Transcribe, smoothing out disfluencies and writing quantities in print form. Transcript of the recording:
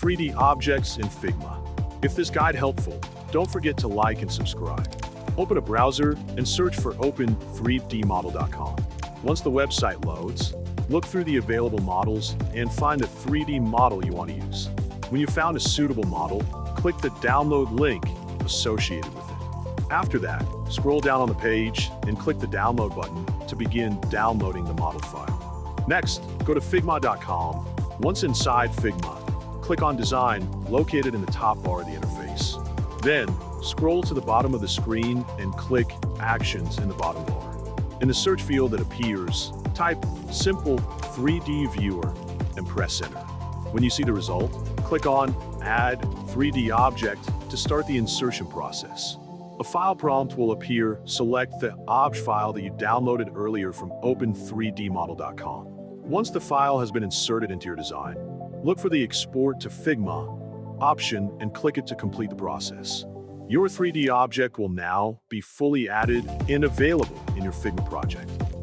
3D objects in Figma. If this guide helpful, don't forget to like and subscribe. Open a browser and search for open3dmodel.com. Once the website loads, look through the available models and find the 3D model you want to use. When you've found a suitable model, click the download link associated with it. After that, scroll down on the page and click the download button to begin downloading the model file. Next, go to Figma.com. Once inside Figma, click on Design, located in the top bar of the interface. Then, scroll to the bottom of the screen and click Actions in the bottom bar. In the search field that appears, type Simple 3D Viewer and press Enter. When you see the result, click on Add 3D Object to start the insertion process. A file prompt will appear. Select the OBJ file that you downloaded earlier from open3dmodel.com. Once the file has been inserted into your design, look for the Export to Figma option and click it to complete the process. Your 3D object will now be fully added and available in your Figma project.